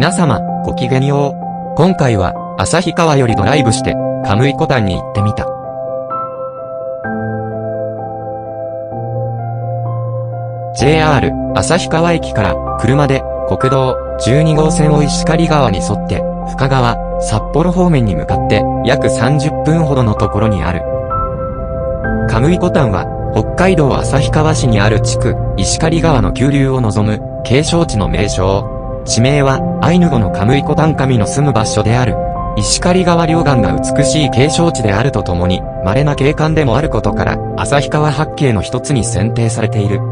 皆様、ごきげんよう。今回は、旭川よりドライブして、カムイコタンに行ってみた。JR 旭川駅から車で国道12号線を石狩川に沿って深川、札幌方面に向かって約30分ほどのところにある。カムイコタンは北海道旭川市にある地区石狩川の急流を望む景勝地の名称。地名はアイヌ語のカムイコタン神の住む場所である。石狩川両岸が美しい景勝地であるとともに稀な景観でもあることから旭川八景の一つに選定されている。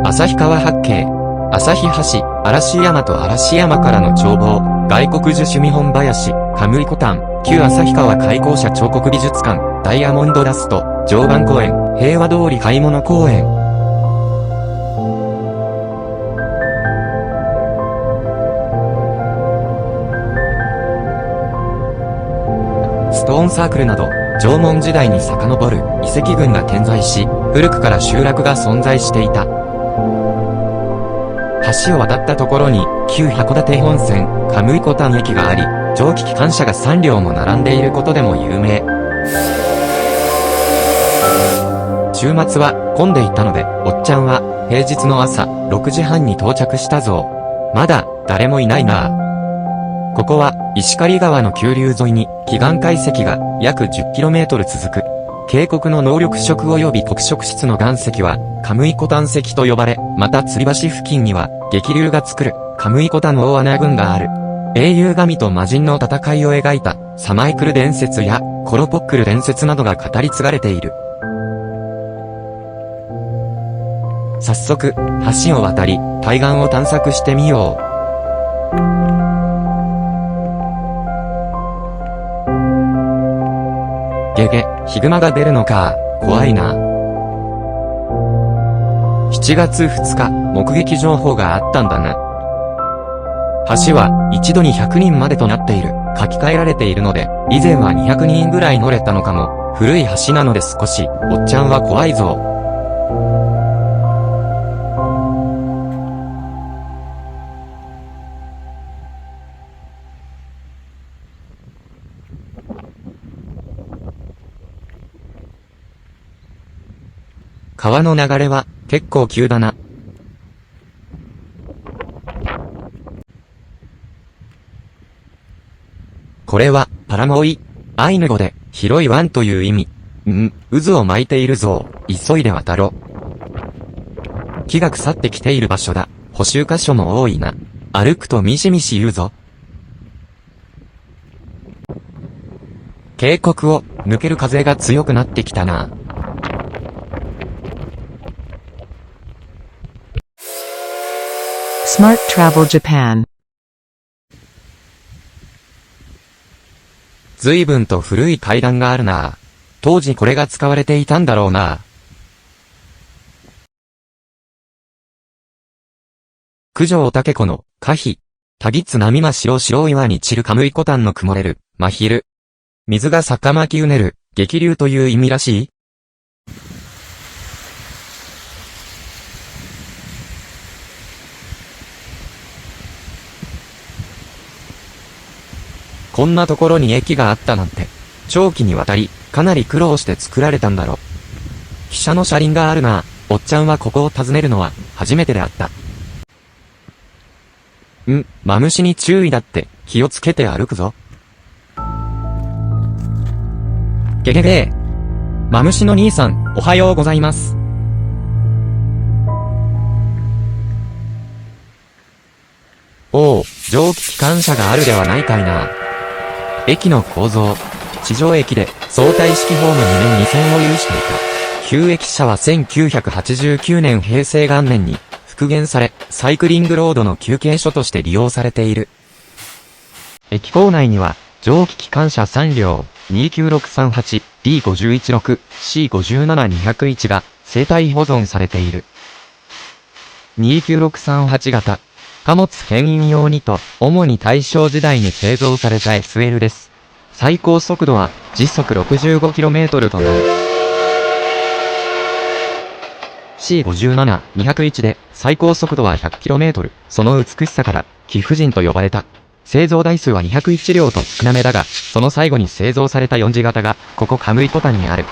旭川八景、旭橋、嵐山と嵐山からの眺望、外国樹種見本林、カムイコタン、旧旭川開港者彫刻美術館、ダイヤモンドダスト、常磐公園、平和通り買い物公園。ストーンサークルなど、縄文時代に遡る遺跡群が点在し、古くから集落が存在していた。橋を渡ったところに、旧函館本線、カムイコタン駅があり、蒸気機関車が3両も並んでいることでも有名。週末は混んでいたので、おっちゃんは平日の朝6時半に到着したぞ。まだ誰もいないなあ。ここは石狩川の急流沿いに奇岩解析が約 10km 続く。渓谷の濃緑色及び黒色質の岩石はカムイコタン石と呼ばれ、また吊り橋付近には激流が作るカムイコタン大穴群がある。英雄神と魔人の戦いを描いたサマイクル伝説やコロポックル伝説などが語り継がれている。早速、橋を渡り、対岸を探索してみよう。ゲゲ、ヒグマが出るのか、怖いな。7月2日、目撃情報があったんだな。橋は一度に100人までとなっている。書き換えられているので、以前は200人ぐらい乗れたのかも。古い橋なので少し、おっちゃんは怖いぞ。川の流れは結構急だな。これはパラモイ。アイヌ語で広い湾という意味。渦を巻いているぞ。急いで渡ろう。木が腐ってきている場所だ。補修箇所も多いな。歩くとミシミシ言うぞ。渓谷を抜ける風が強くなってきたな。Smart Travel Japan。 随分と古い階段があるな。当時これが使われていたんだろうな。九条竹子の可否。たぎつ波真白岩に散るカムイコタンの曇れる、真昼。水が逆巻きうねる、激流という意味らしい。こんなところに駅があったなんて、長期にわたり、かなり苦労して作られたんだろ。汽車の車輪があるな。おっちゃんはここを訪ねるのは、初めてであった。マムシに注意だって、気をつけて歩くぞ。ゲゲゲー。マムシの兄さん、おはようございます。おお、蒸気機関車があるではないかいな。駅の構造。地上駅で相対式ホーム2面2線を有していた。旧駅舎は1989年平成元年に復元され、サイクリングロードの休憩所として利用されている。駅構内には蒸気機関車3両、29638、D516、C57201が生態保存されている。29638型。貨物牽引用にと、主に大正時代に製造された SL です。最高速度は時速 65km となる。C57、201で、最高速度は 100km、その美しさから、貴婦人と呼ばれた。製造台数は201両と少なめだが、その最後に製造された4次型が、ここカムイコタンにある。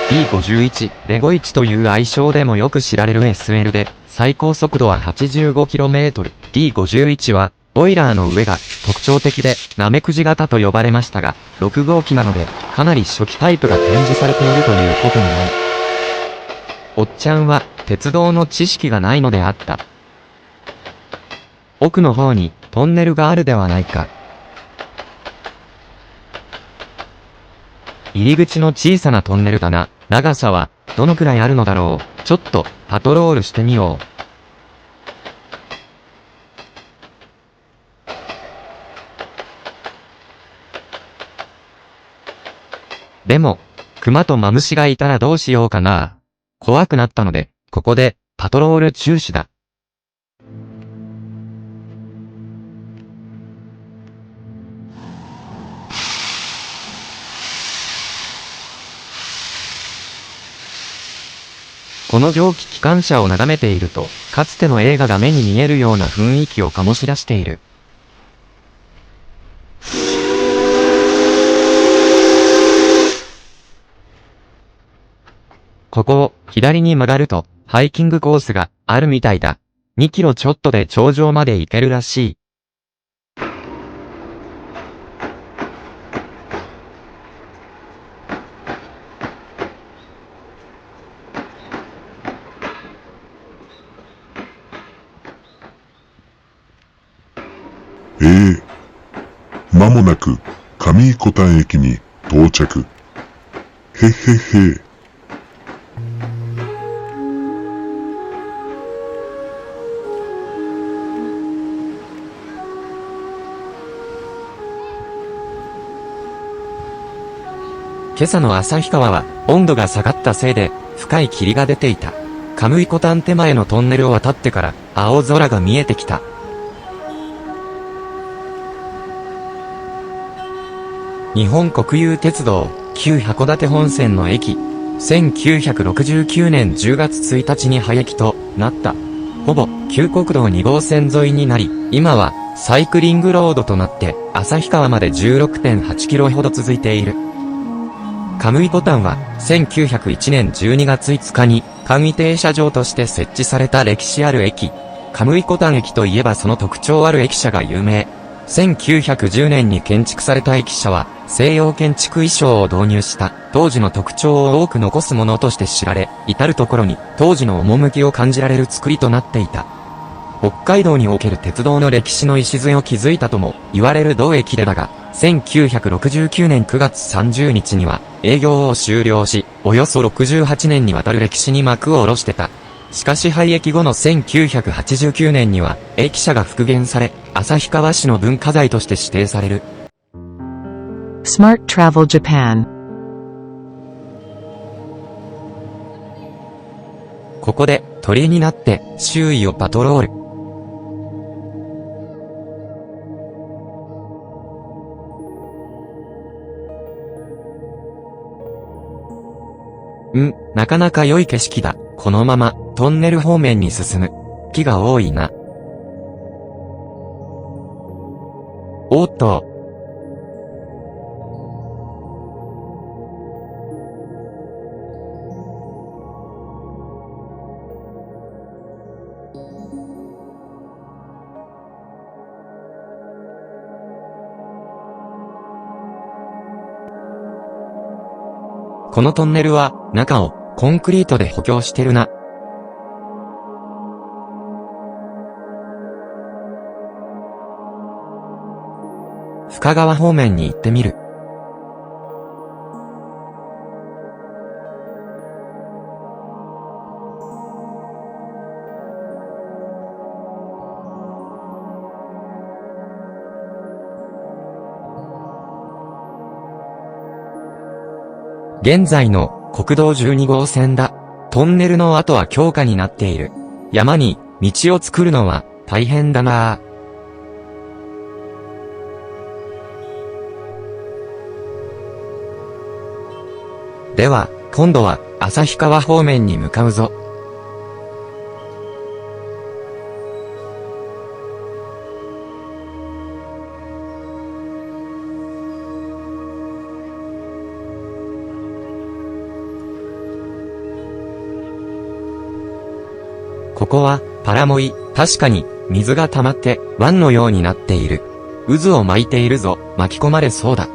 D51、レゴ1という愛称でもよく知られる SL で、最高速度は 85km。D51 は、ボイラーの上が特徴的で、ナメクジ型と呼ばれましたが、6号機なので、かなり初期タイプが展示されているということになる。おっちゃんは、鉄道の知識がないのであった。奥の方に、トンネルがあるではないか。入り口の小さなトンネルだな。長さは、どのくらいあるのだろう。ちょっと、パトロールしてみよう。でも、熊とマムシがいたらどうしようかな。怖くなったので、ここで、パトロール中止だ。この蒸気機関車を眺めていると、かつての映画が目に見えるような雰囲気を醸し出している。ここを左に曲がると、ハイキングコースがあるみたいだ。2キロちょっとで頂上まで行けるらしい。間もなく、上井古丹駅に到着。へへへ。今朝の旭川は温度が下がったせいで深い霧が出ていた。カムイコタン手前のトンネルを渡ってから青空が見えてきた。日本国有鉄道旧函館本線の駅。1969年10月1日に廃駅となった。ほぼ旧国道2号線沿いになり、今はサイクリングロードとなって旭川まで 16.8 キロほど続いている。カムイコタンは1901年12月5日に簡易停車場として設置された歴史ある駅。カムイコタン駅といえばその特徴ある駅舎が有名。1910年に建築された駅舎は西洋建築衣装を導入した当時の特徴を多く残すものとして知られ、至るところに当時の趣を感じられる作りとなっていた。北海道における鉄道の歴史の礎を築いたとも言われる同駅でだが、1969年9月30日には営業を終了し、およそ68年にわたる歴史に幕を下ろしてた。しかし廃駅後の1989年には駅舎が復元され、旭川市の文化財として指定される。Smart Travel Japan。 ここで鳥になって周囲をパトロール。なかなか良い景色だ。このままトンネル方面に進む。木が多いな。おっと。このトンネルは中をコンクリートで補強してるな。深川方面に行ってみる。現在の国道12号線だ。トンネルの跡は強化になっている。山に道を作るのは大変だなぁ。では、今度は旭川方面に向かうぞ。ここは、パラモイ、確かに、水が溜まって、湾のようになっている。渦を巻いているぞ、巻き込まれそうだ。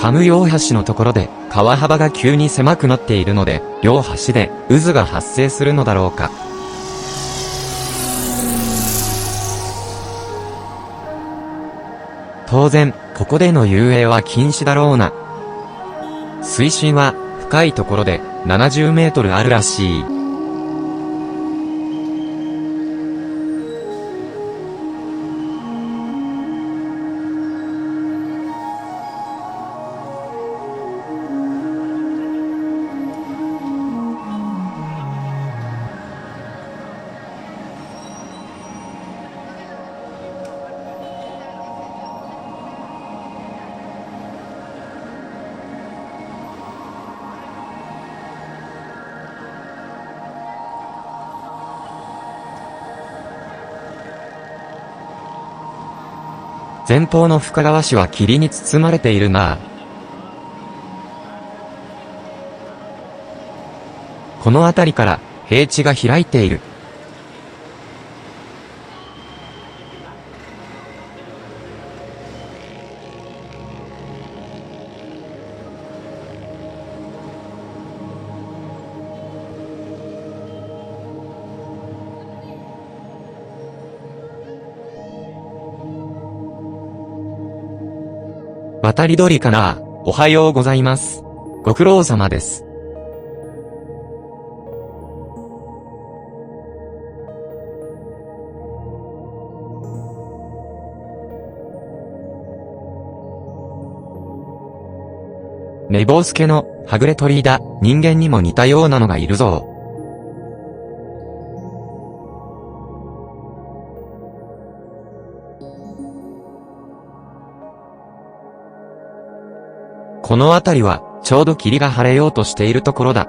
カムヨ大橋のところで川幅が急に狭くなっているので、両端で渦が発生するのだろうか。当然、ここでの遊泳は禁止だろうな。水深は深いところで70メートルあるらしい。前方の深川市は霧に包まれているな。この辺りから平地が開いている。渡り鳥かな。おはようございます。ご苦労様です。寝坊助のはぐれ鳥だ。人間にも似たようなのがいるぞ。この辺りは、ちょうど霧が晴れようとしているところだ。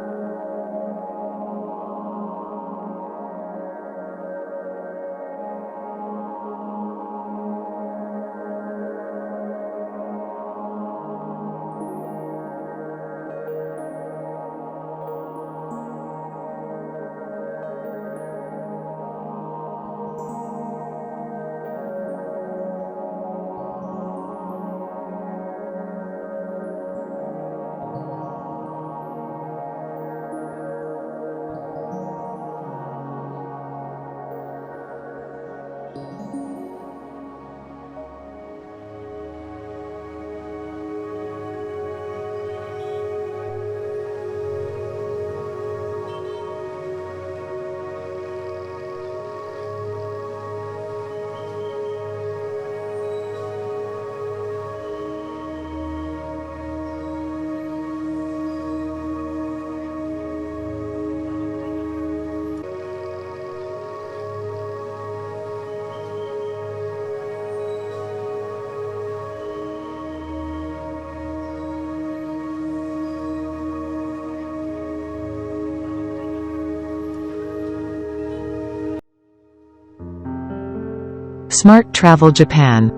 Smart Travel Japan.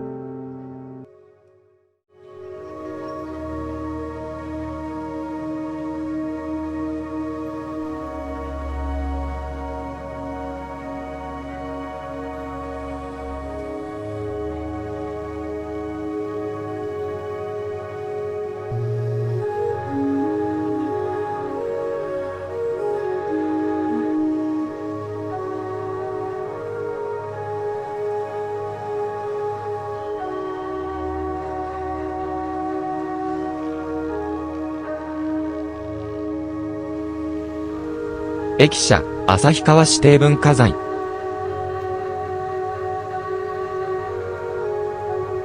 駅舎、旭川指定文化財。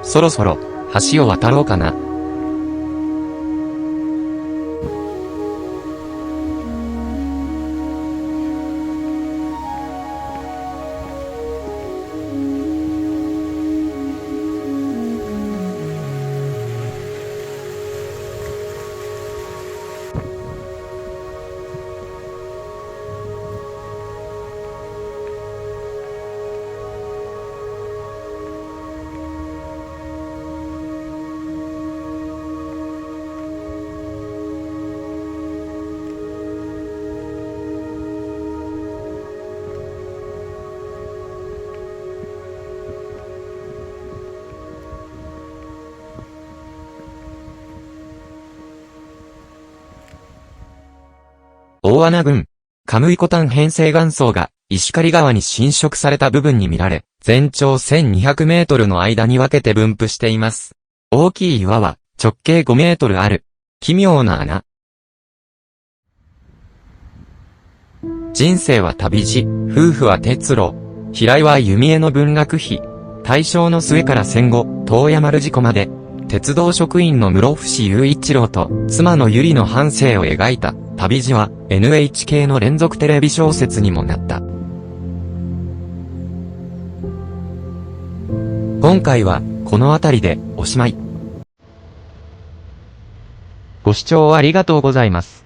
そろそろ、橋を渡ろうかな。大穴群、カムイコタン変成岩層が石狩川に侵食された部分に見られ、全長1200メートルの間に分けて分布しています。大きい岩は直径5メートルある。奇妙な穴。人生は旅路、夫婦は鉄路。平井は弓江の文学碑。大正の末から戦後、遠山丸事故まで。鉄道職員の室伏雄一郎と妻の百合の半生を描いた旅路は NHK の連続テレビ小説にもなった。今回はこの辺りでおしまい。ご視聴ありがとうございます。